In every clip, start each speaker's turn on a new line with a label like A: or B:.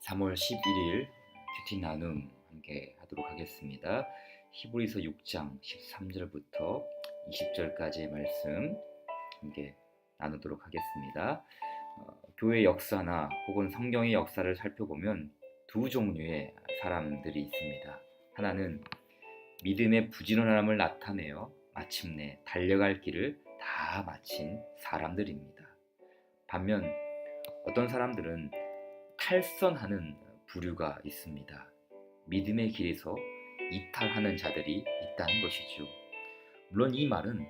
A: 3월 11일 큐티 나눔 함께 하도록 하겠습니다. 히브리서 6장 13절부터 20절까지의 말씀 함께 나누도록 하겠습니다. 교회 역사나 혹은 성경의 역사를 살펴보면 두 종류의 사람들이 있습니다. 하나는 믿음의 부지런함을 나타내어 마침내 달려갈 길을 다 마친 사람들입니다. 반면 어떤 사람들은 탈선하는 부류가 있습니다. 믿음의 길에서 이탈하는 자들이 있다는 것이죠. 물론 이 말은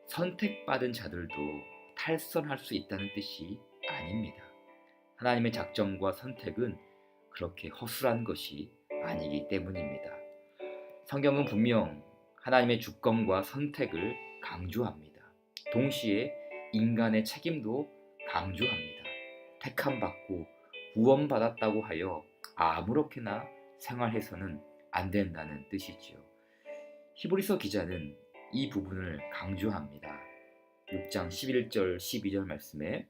A: 선택받은 자들도 탈선할 수 있다는 뜻이 아닙니다. 하나님의 작정과 선택은 그렇게 허술한 것이 아니기 때문입니다. 성경은 분명 하나님의 주권과 선택을 강조합니다. 동시에 인간의 책임도 강조합니다. 택함받고 구원받았다고 하여 아무렇게나 생활해서는 안 된다는 뜻이지요. 히브리서 기자는 이 부분을 강조합니다. 6장 11절 12절 말씀에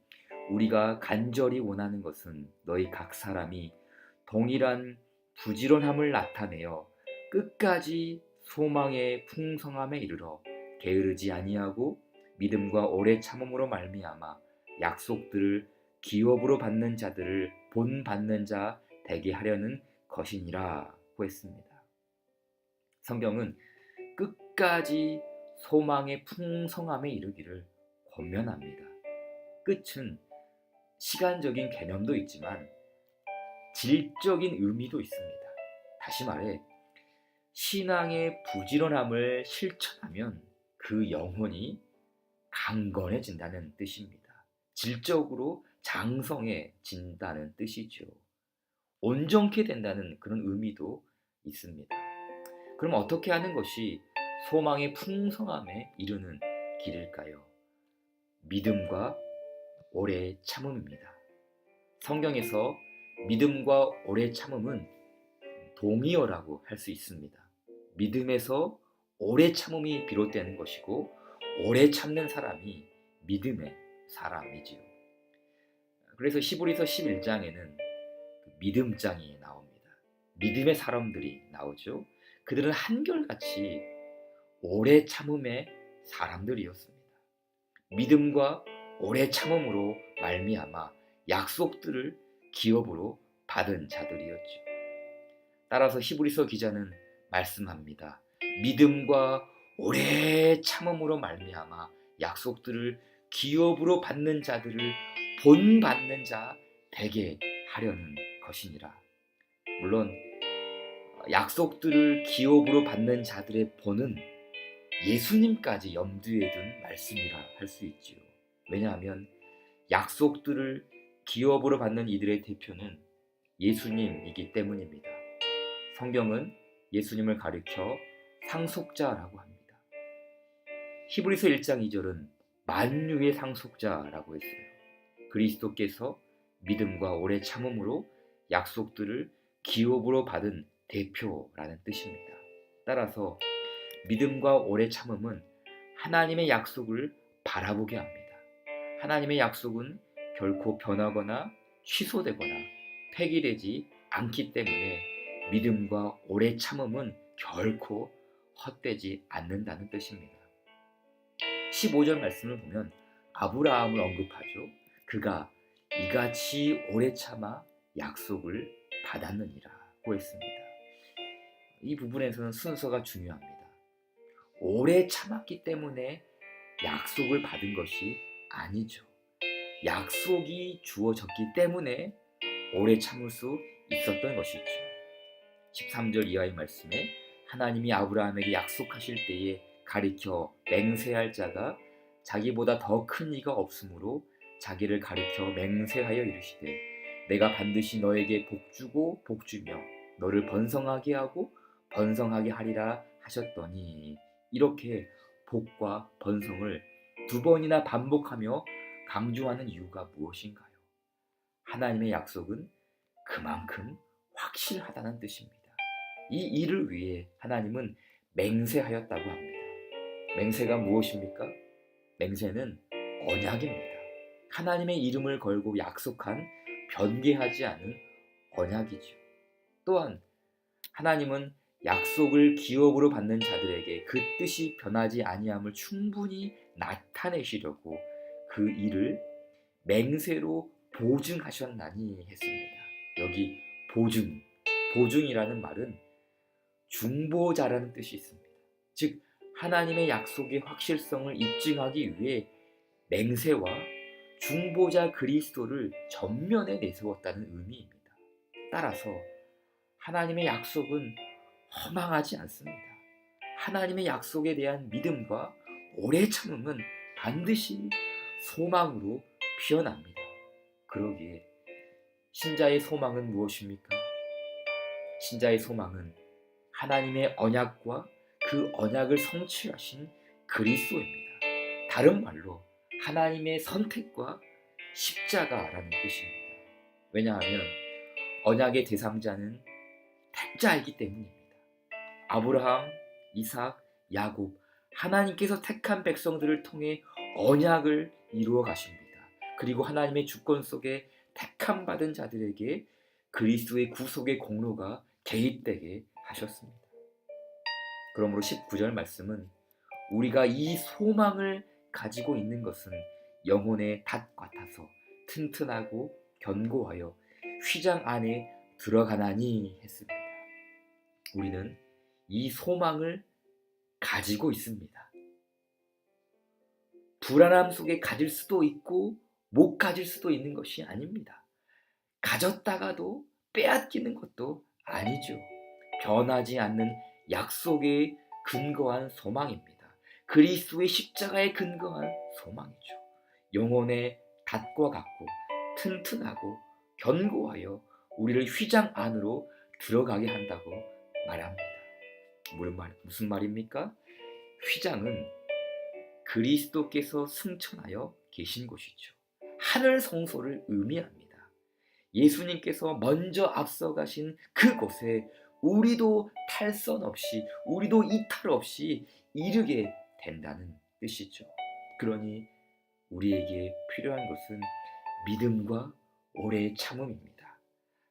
A: 우리가 간절히 원하는 것은 너희 각 사람이 동일한 부지런함을 나타내어 끝까지 소망의 풍성함에 이르러 게으르지 아니하고 믿음과 오래 참음으로 말미암아 약속들을 기업으로 받는 자들을 본받는 자 되게 하려는 것이니라고 했습니다. 성경은 끝까지 소망의 풍성함에 이르기를 권면합니다. 끝은 시간적인 개념도 있지만 질적인 의미도 있습니다. 다시 말해 신앙의 부지런함을 실천하면 그 영혼이 강건해진다는 뜻입니다. 질적으로 장성해진다는 뜻이죠. 온전케 된다는 그런 의미도 있습니다. 그럼 어떻게 하는 것이 소망의 풍성함에 이르는 길일까요? 믿음과 오래 참음입니다. 성경에서 믿음과 오래 참음은 동의어라고 할 수 있습니다. 믿음에서 오래 참음이 비롯되는 것이고 오래 참는 사람이 믿음의 사람이지요. 그래서 히브리서 11장에는 믿음장이 나옵니다. 믿음의 사람들이 나오죠. 그들은 한결같이 오래 참음의 사람들이었습니다. 믿음과 오래 참음으로 말미암아 약속들을 기업으로 받은 자들이었죠. 따라서 히브리서 기자는 말씀합니다. 믿음과 오래 참음으로 말미암아 약속들을 기업으로 받는 자들을 본받는 자 되게 하려는 것이니라. 물론 약속들을 기업으로 받는 자들의 본은 예수님까지 염두에 둔 말씀이라 할 수 있지요. 왜냐하면 약속들을 기업으로 받는 이들의 대표는 예수님이기 때문입니다. 성경은 예수님을 가리켜 상속자라고 합니다. 히브리서 1장 2절은 만유의 상속자라고 했어요. 그리스도께서 믿음과 오래 참음으로 약속들을 기업으로 받은 대표라는 뜻입니다. 따라서 믿음과 오래 참음은 하나님의 약속을 바라보게 합니다. 하나님의 약속은 결코 변하거나 취소되거나 폐기되지 않기 때문에 믿음과 오래 참음은 결코 헛되지 않는다는 뜻입니다. 15절 말씀을 보면 아브라함을 언급하죠. 그가 이같이 오래 참아 약속을 받았느니라고 했습니다. 이 부분에서는 순서가 중요합니다. 오래 참았기 때문에 약속을 받은 것이 아니죠. 약속이 주어졌기 때문에 오래 참을 수 있었던 것이죠. 13절 이하의 말씀에 하나님이 아브라함에게 약속하실 때에 가리켜 맹세할 자가 자기보다 더 큰 이가 없으므로 자기를 가리켜 맹세하여 이르시되 내가 반드시 너에게 복주고 복주며 너를 번성하게 하고 번성하게 하리라 하셨더니 이렇게 복과 번성을 두 번이나 반복하며 강조하는 이유가 무엇인가요? 하나님의 약속은 그만큼 확실하다는 뜻입니다. 이 일을 위해 하나님은 맹세하였다고 합니다. 맹세가 무엇입니까? 맹세는 언약입니다. 하나님의 이름을 걸고 약속한 변개하지 않은 언약이죠. 또한 하나님은 약속을 기업으로 받는 자들에게 그 뜻이 변하지 아니함을 충분히 나타내시려고 그 일을 맹세로 보증하셨나니 했습니다. 여기 보증이라는 말은 중보자라는 뜻이 있습니다. 즉 하나님의 약속의 확실성을 입증하기 위해 맹세와 중보자 그리스도를 전면에 내세웠다는 의미입니다. 따라서 하나님의 약속은 허망하지 않습니다. 하나님의 약속에 대한 믿음과 오래 참음은 반드시 소망으로 피어납니다. 그러기에 신자의 소망은 무엇입니까? 신자의 소망은 하나님의 언약과 그 언약을 성취하신 그리스도입니다. 다른 말로 하나님의 선택과 십자가라는 뜻입니다. 왜냐하면 언약의 대상자는 택자이기 때문입니다. 아브라함, 이삭, 야곱, 하나님께서 택한 백성들을 통해 언약을 이루어 가십니다. 그리고 하나님의 주권 속에 택함 받은 자들에게 그리스도의 구속의 공로가 개입되게 하셨습니다. 그러므로 19절 말씀은 우리가 이 소망을 가지고 있는 것은 영혼의 닷 같아서 튼튼하고 견고하여 휘장 안에 들어가나니 했습니다. 우리는 이 소망을 가지고 있습니다. 불안함 속에 가질 수도 있고 못 가질 수도 있는 것이 아닙니다. 가졌다가도 빼앗기는 것도 아니죠. 변하지 않는 약속에 근거한 소망입니다. 그리스도의 십자가에 근거한 소망이죠. 영혼의 닷과 같고 튼튼하고 견고하여 우리를 휘장 안으로 들어가게 한다고 말합니다. 무슨 말입니까? 휘장은 그리스도께서 승천하여 계신 곳이죠. 하늘 성소를 의미합니다. 예수님께서 먼저 앞서가신 그곳에 우리도 탈선 없이, 우리도 이탈 없이 이르게 된다는 뜻이죠. 그러니 우리에게 필요한 것은 믿음과 오래 참음입니다.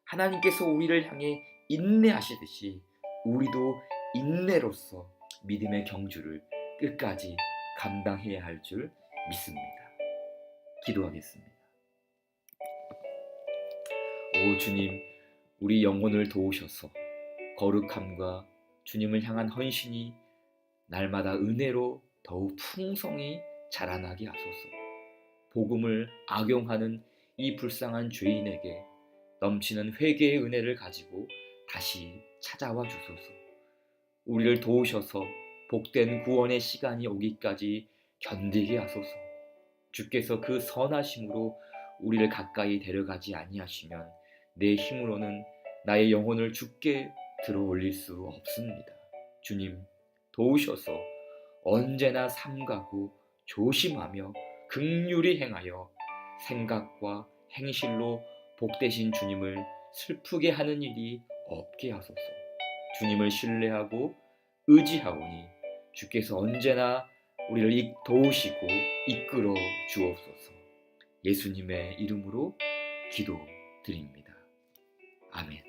A: 하나님께서 우리를 향해 인내하시듯이 우리도 인내로서 믿음의 경주를 끝까지 감당해야 할 줄 믿습니다. 기도하겠습니다. 오 주님, 우리 영혼을 도우셔서 거룩함과 주님을 향한 헌신이 날마다 은혜로 더욱 풍성히 자라나게 하소서. 복음을 악용하는 이 불쌍한 죄인에게 넘치는 회개의 은혜를 가지고 다시 찾아와 주소서. 우리를 도우셔서 복된 구원의 시간이 오기까지 견디게 하소서. 주께서 그 선하심으로 우리를 가까이 데려가지 아니하시면 내 힘으로는 나의 영혼을 주께 들어 올릴 수 없습니다. 주님, 도우셔서 언제나 삼가고 조심하며 긍휼히 행하여 생각과 행실로 복되신 주님을 슬프게 하는 일이 없게 하소서. 주님을 신뢰하고 의지하오니 주께서 언제나 우리를 도우시고 이끌어 주옵소서. 예수님의 이름으로 기도드립니다. 아멘.